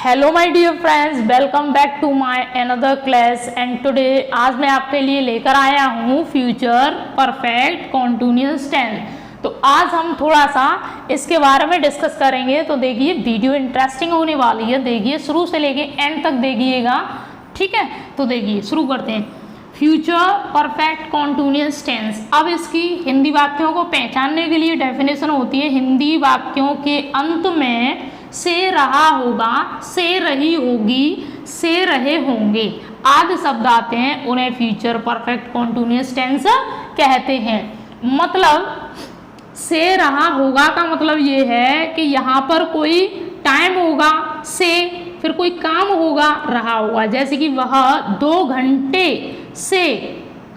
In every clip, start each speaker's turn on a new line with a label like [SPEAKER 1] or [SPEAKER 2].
[SPEAKER 1] Hello my dear friends, welcome back to my another class and today आज मैं आपके लिए लेकर आया हूँ फ्यूचर परफेक्ट कॉन्टिन्यूअस टेंस। तो आज हम थोड़ा सा इसके बारे में डिस्कस करेंगे। तो देखिए वीडियो इंटरेस्टिंग होने वाली है, देखिए शुरू से लेके एंड तक देखिएगा, ठीक है। तो देखिए शुरू करते हैं। Future perfect continuous tense. अब इसकी हिंदी वाक्यों को पहचानने के लिए डेफिनेशन होती है, हिंदी वाक्यों के अंत में से रहा होगा, से रही होगी, से रहे होंगे आदि शब्द आते हैं, उन्हें फ्यूचर परफेक्ट कॉन्टिन्यूअस टेंस कहते हैं। मतलब से रहा होगा का मतलब ये है कि यहाँ पर कोई टाइम होगा, से फिर कोई काम होगा, रहा होगा। जैसे कि वह 2 घंटे से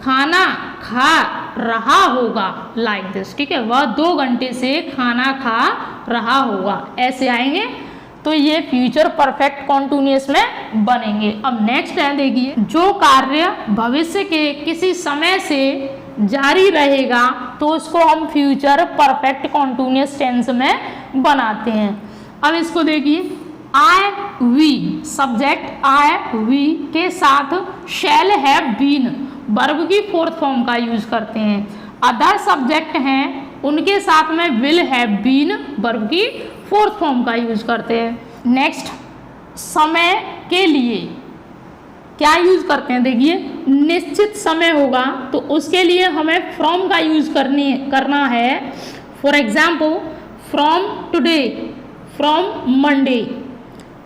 [SPEAKER 1] खाना खा रहा होगा, लाइक दिस, ठीक है। वह 2 घंटे से खाना खा रहा होगा, ऐसे आएंगे तो ये फ्यूचर परफेक्ट कॉन्टिन्यूअस में बनेंगे। अब नेक्स्ट है, देखिए जो कार्य भविष्य के किसी समय से जारी रहेगा तो उसको हम फ्यूचर परफेक्ट कॉन्टिन्यूअस टेंस में बनाते हैं। अब इसको देखिए, आई वी सब्जेक्ट आई वी के साथ शैल हैव बीन वर्ब की 4th फॉर्म का यूज करते हैं। अदर सब्जेक्ट हैं उनके साथ में विल हैव बीन वर्ब की 4th फॉर्म का यूज करते हैं। नेक्स्ट, समय के लिए क्या यूज करते हैं, देखिए निश्चित समय होगा तो उसके लिए हमें फ्रॉम का यूज करना है। For example from today, from Monday.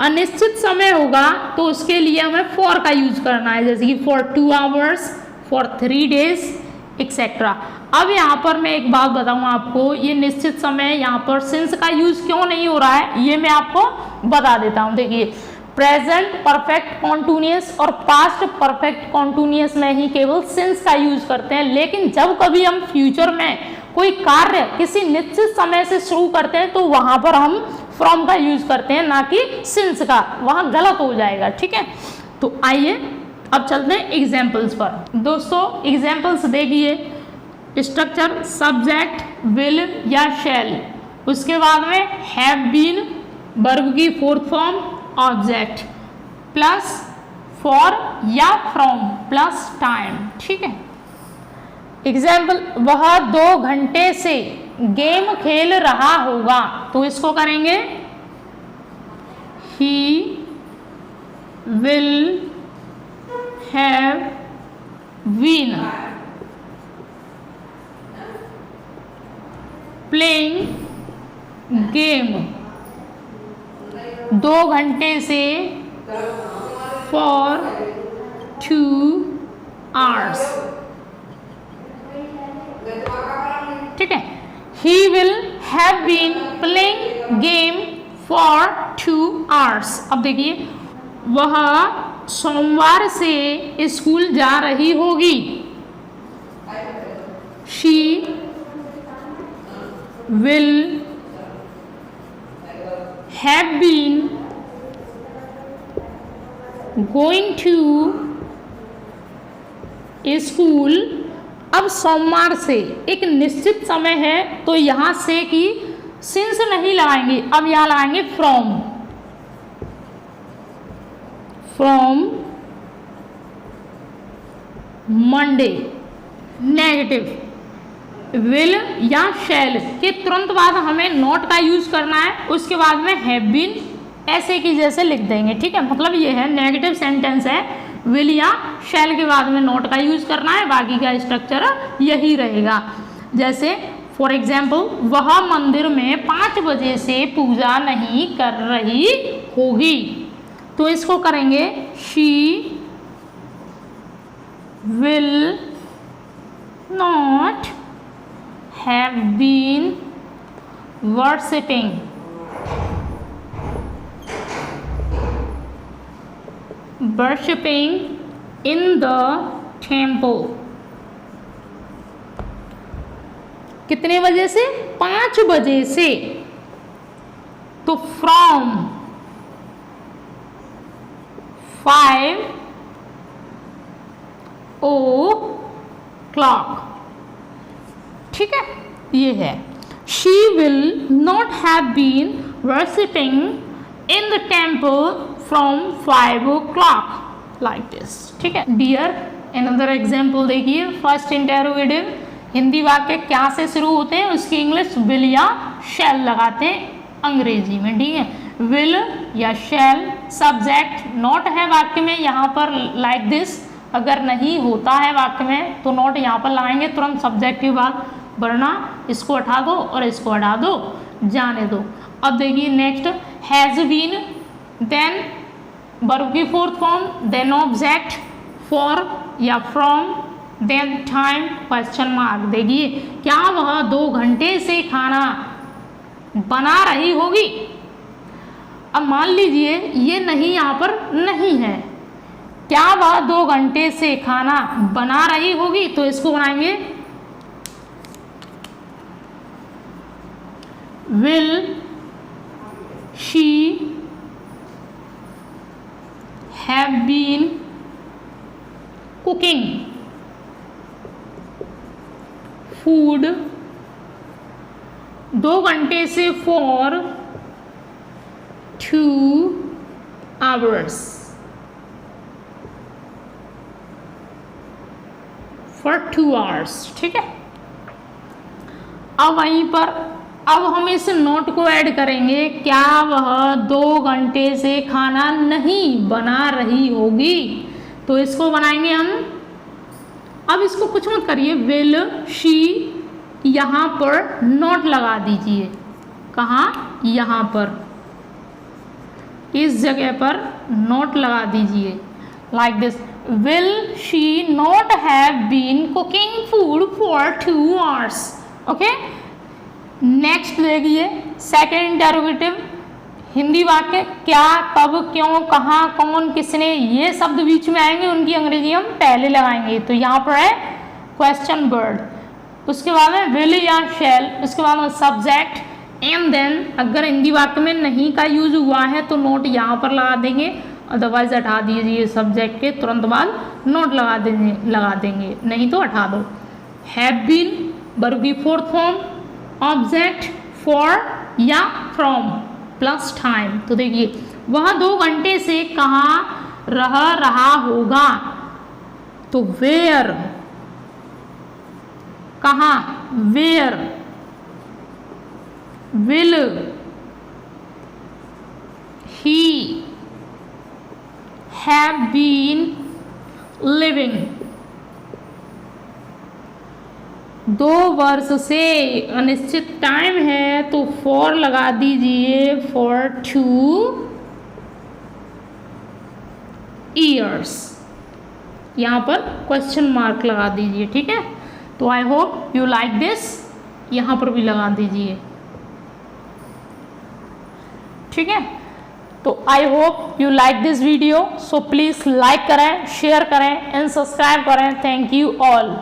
[SPEAKER 1] अनिश्चित समय होगा तो उसके लिए हमें फॉर का यूज करना है, जैसे कि for 2 hours, for 3 days etcetera. अब यहाँ पर मैं एक बात बताऊँ आपको, ये निश्चित समय यहाँ पर सिंस का यूज क्यों नहीं हो रहा है ये मैं आपको बता देता हूँ। देखिए प्रेजेंट परफेक्ट कॉन्टिन्यूअस और पास्ट परफेक्ट कॉन्टिन्यूअस में ही केवल सिंस का यूज करते हैं, लेकिन जब कभी हम फ्यूचर में कोई कार्य किसी निश्चित समय से शुरू करते हैं तो वहां पर हम फ्रॉम का यूज करते हैं, ना कि सिंस का, वहां गलत हो जाएगा, ठीक है। तो आइए अब चलते हैं एग्जाम्पल्स पर। दोस्तों एग्जाम्पल्स देखिए, स्ट्रक्चर सब्जेक्ट विल या शैल, उसके बाद में हैव बीन वर्ब की 4th form object plus for या फ्रॉम प्लस टाइम, ठीक है। एग्जाम्पल, वह 2 घंटे से गेम खेल रहा होगा तो इसको करेंगे he will have been playing game 2 घंटे से फॉर 2 आवर्स, ठीक है। He will have been playing game for 2 hours। अब देखिए वह सोमवार से स्कूल जा रही होगी, She will have been going to school। अब सोमवार से एक निश्चित समय है तो यहाँ से कि सिंस नहीं लगाएंगे, अब यहाँ लगाएंगे from, from Monday. Negative will या शैल के तुरंत बाद हमें नॉट का यूज करना है, उसके बाद में हैव बीन ऐसे की जैसे लिख देंगे, ठीक है। मतलब ये है नेगेटिव सेंटेंस है, विल या शैल के बाद में नोट का यूज करना है, बाकी का स्ट्रक्चर यही रहेगा। जैसे फॉर एग्जाम्पल वह मंदिर में 5 बजे से पूजा नहीं कर रही होगी तो इसको करेंगे she will not have been worshipping in the temple। कितने बजे से, 5 बजे से, तो from 5 o'clock, ठीक है। ये है she will not have been worshipping in the temple from 5 o'clock like this. ठीक है डियर, अनदर एग्जाम्पल देखिए। फर्स्ट इंटेरोगेटिव हिंदी वाक्य क्या से शुरू होते हैं, उसकी इंग्लिश विल या शैल लगाते हैं अंग्रेजी में। ठीक है, विल या शैल, सब्जेक्ट नॉट है वाक्य में यहाँ पर लाइक दिस। अगर नहीं होता है वाक्य में तो नॉट यहाँ पर लगाएंगे तुरंत सब्जेक्ट के बाद, वरना इसको हटा दो और इसको हटा दो, जाने दो। अब देखिए next, has been, then verb की fourth form, then object, for या from, then time question mark. देखिए क्या वह 2 घंटे से खाना बना रही होगी। अब मान लीजिए ये नहीं यहाँ पर नहीं है, क्या वह 2 घंटे से खाना बना रही होगी, तो इसको बनाएंगे will she have been cooking food 2 घंटे से फॉर 2 hours, for 2 hours। ठीक है, अब वहीं पर अब हम इस नोट को ऐड करेंगे, क्या वह 2 घंटे से खाना नहीं बना रही होगी, तो इसको बनाएंगे हम। अब इसको कुछ मत करिए, विल शी यहाँ पर नोट लगा दीजिए। कहाँ, यहाँ पर इस जगह पर नोट लगा दीजिए like this, will she not have been cooking food for 2 hours। Okay, next देखिए सेकेंड इंटेरोगेटिव हिंदी वाक्य, क्या, कब, क्यों, कहाँ, कौन, किसने, ये शब्द बीच में आएंगे, उनकी अंग्रेजी हम पहले लगाएंगे। तो यहाँ पर है क्वेश्चन वर्ड, उसके बाद में विल या शैल, उसके बाद में सब्जेक्ट, एंड देन अगर हिंदी वाक्य में नहीं का यूज हुआ है तो नोट यहाँ पर लगा देंगे, अदरवाइज हटा दीजिए सब्जेक्ट के तुरंत बाद नोट लगा देंगे, नहीं तो हटा दो। हैव बीन वर्ब की फोर्थ फॉर्म, ऑब्जेक्ट, फॉर या फ्रॉम प्लस टाइम। तो देखिए वह 2 घंटे से कहाँ रहा होगा, तो वेयर, कहाँ, where, will he have been living 2 वर्ष से, अनिश्चित टाइम है तो फॉर लगा दीजिए, फॉर 2 years, यहाँ पर क्वेश्चन मार्क लगा दीजिए। ठीक है, तो I hope you like this, यहाँ पर भी लगा दीजिए। ठीक है, तो I hope you like this video, so please like करें, शेयर करें एंड सब्सक्राइब करें। Thank you all.